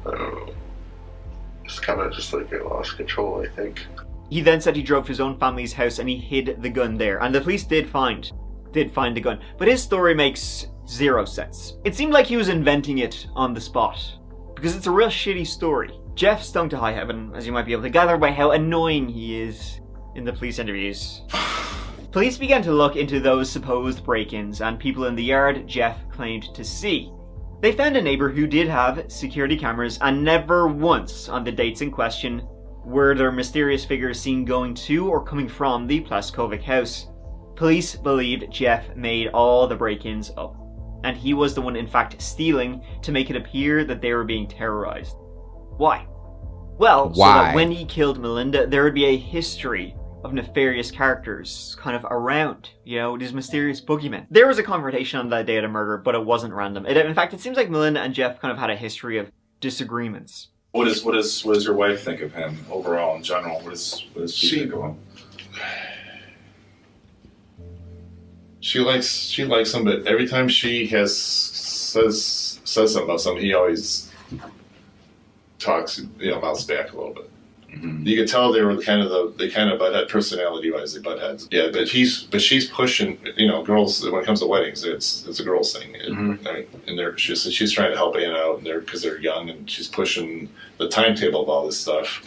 I don't know. It's kind of just like I lost control, I think. He then said he drove to his own family's house and he hid the gun there, and the police did find the gun, but his story makes zero sense. It seemed like he was inventing it on the spot, because it's a real shitty story. Jeff stung to high heaven, as you might be able to gather by how annoying he is in the police interviews. Police began to look into those supposed break-ins and people in the yard Jeff claimed to see. They found a neighbor who did have security cameras, and never once on the dates in question were there mysterious figures seen going to or coming from the Plaskovic house. Police believed Jeff made all the break-ins up, and he was the one in fact stealing to make it appear that they were being terrorized. Why? Well, so that when he killed Melinda, there would be a history of nefarious characters kind of around, you know, these mysterious boogeymen. There was a confrontation on that day of the murder, but it wasn't random. In fact, it seems like Melinda and Jeff kind of had a history of disagreements. What does your wife think of him overall in general? What does she think of him? She likes him, but every time she says something about something, he always talks, mouths back a little bit. Mm-hmm. You could tell they were kind of butthead personality-wise. They butt heads. Yeah, but she's pushing. Girls, when it comes to weddings, it's a girls thing. Mm-hmm. And she's trying to help Anna out, because they're young, and she's pushing the timetable of all this stuff.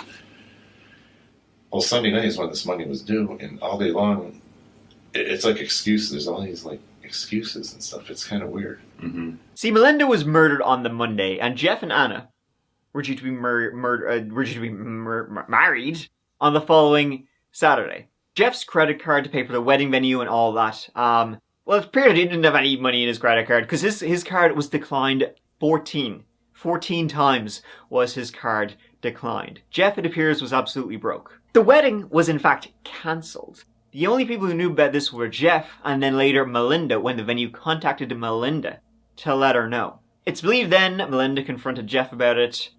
Well, Sunday night is when this money was due, and all day long, it's like excuses. There's all these like excuses and stuff. It's kind of weird. Mm-hmm. See, Melinda was murdered on the Monday, and Jeff and Anna were due to be married on the following Saturday. Jeff's credit card to pay for the wedding venue and all that. Well, it appeared he didn't have any money in his credit card, because his card was declined 14 times was his card declined. Jeff, it appears, was absolutely broke. The wedding was in fact cancelled. The only people who knew about this were Jeff and then later Melinda, when the venue contacted Melinda to let her know. It's believed then Melinda confronted Jeff about it,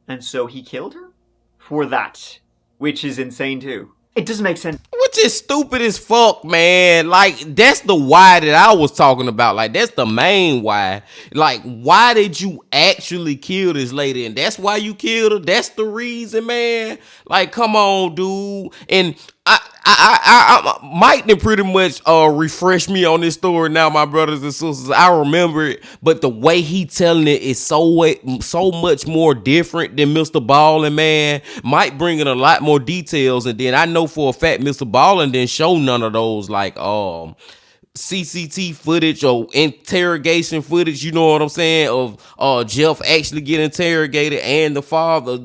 and so he killed her for that, which is insane too. It doesn't make sense. Which is stupid as fuck, man. Like, that's the why that I was talking about. Like, that's the main why. Like, why did you actually kill this lady? And that's why you killed her? That's the reason, man? Like, come on, dude. And I Mike did pretty much refresh me on this story now, my brothers and sisters. I remember it, but the way he telling it is so much more different than Mr. Ballin, man. Mike bringing a lot more details, and then I know for a fact Mr. Ballin didn't show none of those like CCT footage or interrogation footage, you know what I'm saying, of Jeff actually getting interrogated and the father,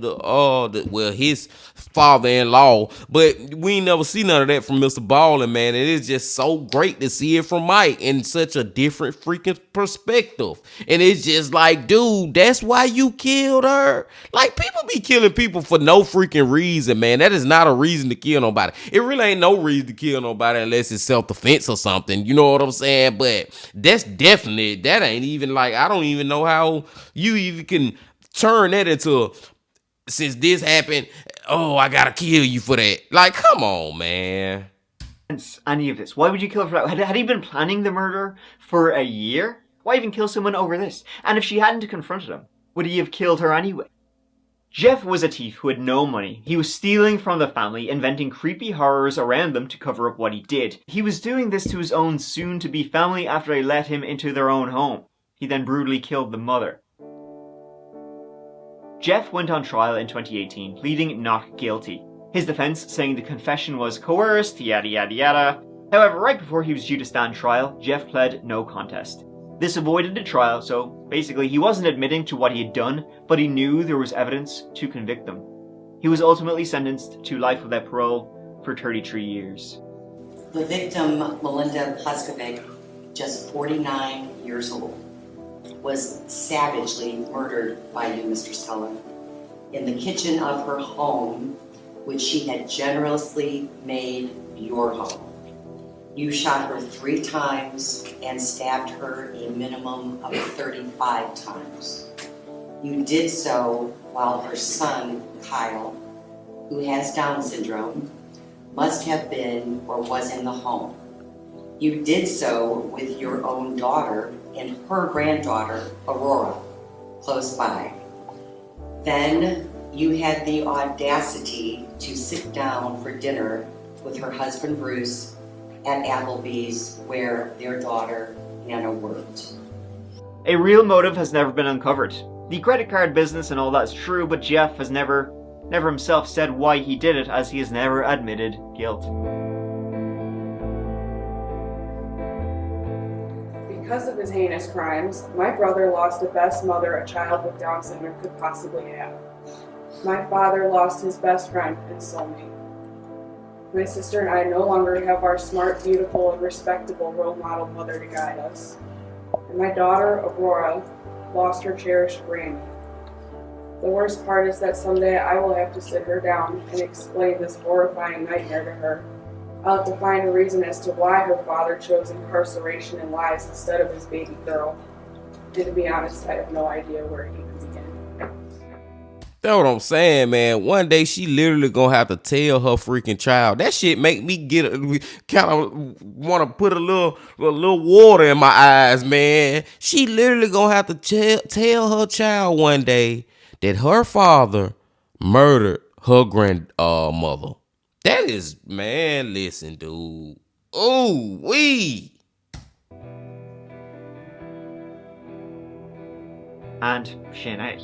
his father-in-law. But we ain't never see none of that from Mr. Ballin, man. It is just so great to see it from Mike in such a different freaking perspective. And it's just like, dude, that's why you killed her? Like, people be killing people for no freaking reason, man. That is not a reason to kill nobody. It really ain't no reason to kill nobody unless it's self-defense or something, you know what I'm saying? But that ain't even like, I don't even know how you even can turn that into, since this happened, oh, I gotta kill you for that. Like, come on, man. Any of this. Why would you kill her for that? Had he been planning the murder for a year? Why even kill someone over this? And if she hadn't confronted him, would he have killed her anyway? Jeff was a thief who had no money. He was stealing from the family, inventing creepy horrors around them to cover up what he did. He was doing this to his own soon-to-be family after they let him into their own home. He then brutally killed the mother. Jeff went on trial in 2018, pleading not guilty. His defense saying the confession was coerced, yada yada yada. However, right before he was due to stand trial, Jeff pled no contest. This avoided the trial, so Basically, he wasn't admitting to what he had done, but he knew there was evidence to convict them. He was ultimately sentenced to life without parole for 33 years. The victim, Melinda Pleskovic, just 49 years old, was savagely murdered by you, Mr. Steller, in the kitchen of her home, which she had generously made your home. You shot her 3 times and stabbed her a minimum of 35 times. You did so while her son, Kyle, who has Down syndrome, must have been or was in the home. You did so with your own daughter and her granddaughter, Aurora, close by. Then you had the audacity to sit down for dinner with her husband, Bruce, at Applebee's, where their daughter, Hannah, worked. A real motive has never been uncovered. The credit card business and all that's true, but Jeff has never himself said why he did it, as he has never admitted guilt. Because of his heinous crimes, my brother lost the best mother a child with Down syndrome could possibly have. My father lost his best friend and soulmate. My sister and I no longer have our smart, beautiful, and respectable role model mother to guide us. And my daughter, Aurora, lost her cherished granny. The worst part is that someday I will have to sit her down and explain this horrifying nightmare to her. I'll have to find a reason as to why her father chose incarceration and lies instead of his baby girl. And to be honest, I have no idea where he can begin. That's what I'm saying, man. One day she literally gonna have to tell her freaking child. That shit make me kind of want to put a little water in my eyes, man. She literally gonna have to tell her child one day that her father murdered her grandmother. That is, man, listen, dude. Ooh, wee. And Sinead.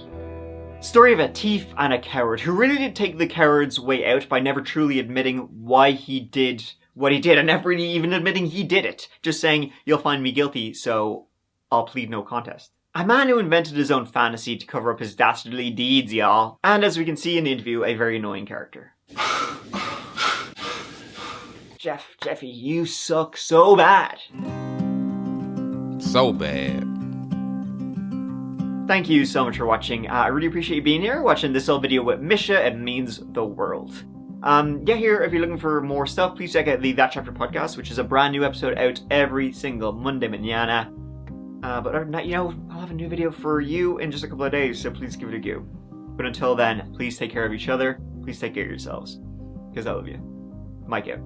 Story of a thief and a coward who really did take the coward's way out by never truly admitting why he did what he did and never really even admitting he did it. Just saying, you'll find me guilty, so I'll plead no contest. A man who invented his own fantasy to cover up his dastardly deeds, y'all. And as we can see in the interview, a very annoying character. Jeffy, you suck so bad. So bad. Thank you so much for watching. I really appreciate you being here, watching this little video with Misha. It means the world. Here, if you're looking for more stuff, please check out the That Chapter podcast, which is a brand new episode out every single Monday mañana. But other than that, I'll have a new video for you in just a couple of days, so please give it a go. But until then, please take care of each other. Please take care of yourselves. Because I love you. Mike out.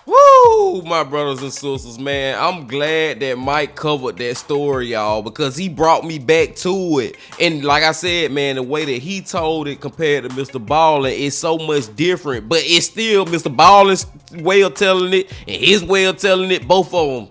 Woo, my brothers and sisters, man. I'm glad that Mike covered that story, y'all, because he brought me back to it. And like I said, man, the way that he told it compared to Mr. Ballin is so much different. But it's still Mr. Ballin's way of telling it and his way of telling it. Both of them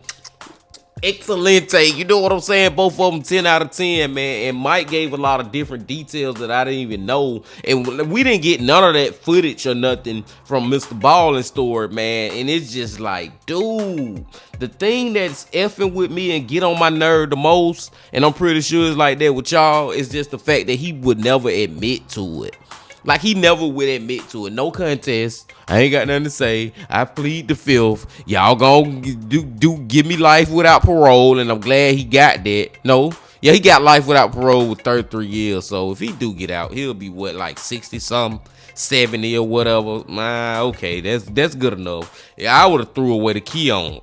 excelente. You know what I'm saying? Both of them 10 out of 10, man. And Mike gave a lot of different details that I didn't even know. And we didn't get none of that footage or nothing from Mr. Ballin's story, man. And it's just like, dude, the thing that's effing with me and get on my nerve the most, and I'm pretty sure it's like that with y'all, is just the fact that he would never admit to it. Like, he never would admit to it. No contest. I ain't got nothing to say. I plead the fifth. Y'all gonna give me life without parole, and I'm glad he got that. No. Yeah, he got life without parole with 33 years. So if he do get out, he'll be what, like 60-something, 70 or whatever. Okay, that's good enough. Yeah, I would have threw away the key on him.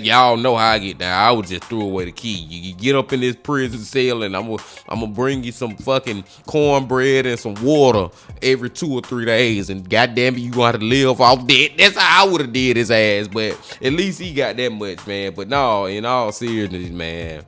Y'all know how I get down. I would just throw away the key. You get up in this prison cell, and I'm gonna bring you some fucking cornbread and some water every 2 or 3 days, and goddamn it, you gonna have to live off that. That's how I would have did his ass. But at least he got that much, man. But no, in all seriousness, man,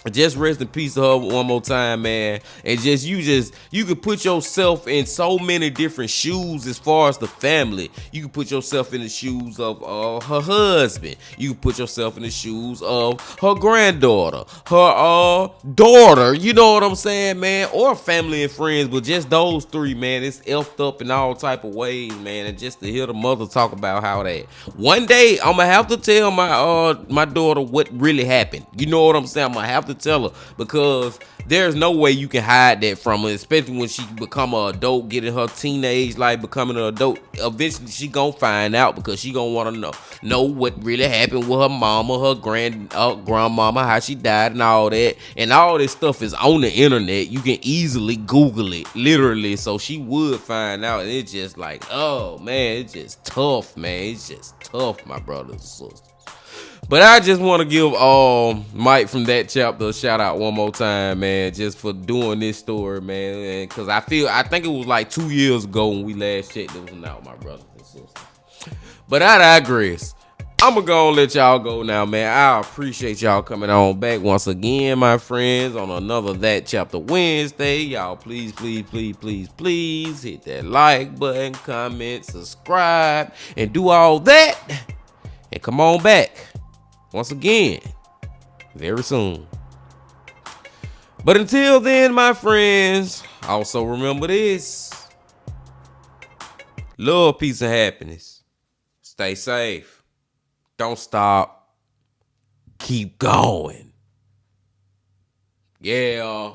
just rest in peace to her one more time, man. And you could put yourself in so many different shoes as far as the family. You can put yourself in the shoes of her husband. You can put yourself in the shoes of her granddaughter, her daughter. You know what I'm saying, man? Or family and friends, but just those three, man. It's effed up in all type of ways, man. And just to hear the mother talk about how that one day I'm gonna have to tell my daughter what really happened. You know what I'm saying? I'm gonna have to tell her, because there's no way you can hide that from her, especially when she become an adult, getting her teenage life, becoming an adult. Eventually she gonna find out, because she gonna want to know what really happened with her mama, her grandmama, how she died and all that. And all this stuff is on the internet. You can easily Google it, literally. So she would find out. And it's just like, oh man, it's just tough, man. It's just tough, my brothers and sisters. But I just want to give Mike from that chapter a shout out one more time, man, just for doing this story, man. Because I think it was like 2 years ago when we last checked this one out, my brothers and sisters. But I digress. I'm going to go and let y'all go now, man. I appreciate y'all coming on back once again, my friends, on another That Chapter Wednesday. Y'all please, please, please, please, please hit that like button, comment, subscribe, and do all that. And come on back once again very soon. But until then, my friends, also remember this: love, peace, and happiness. Stay safe. Don't stop. Keep going. Yeah.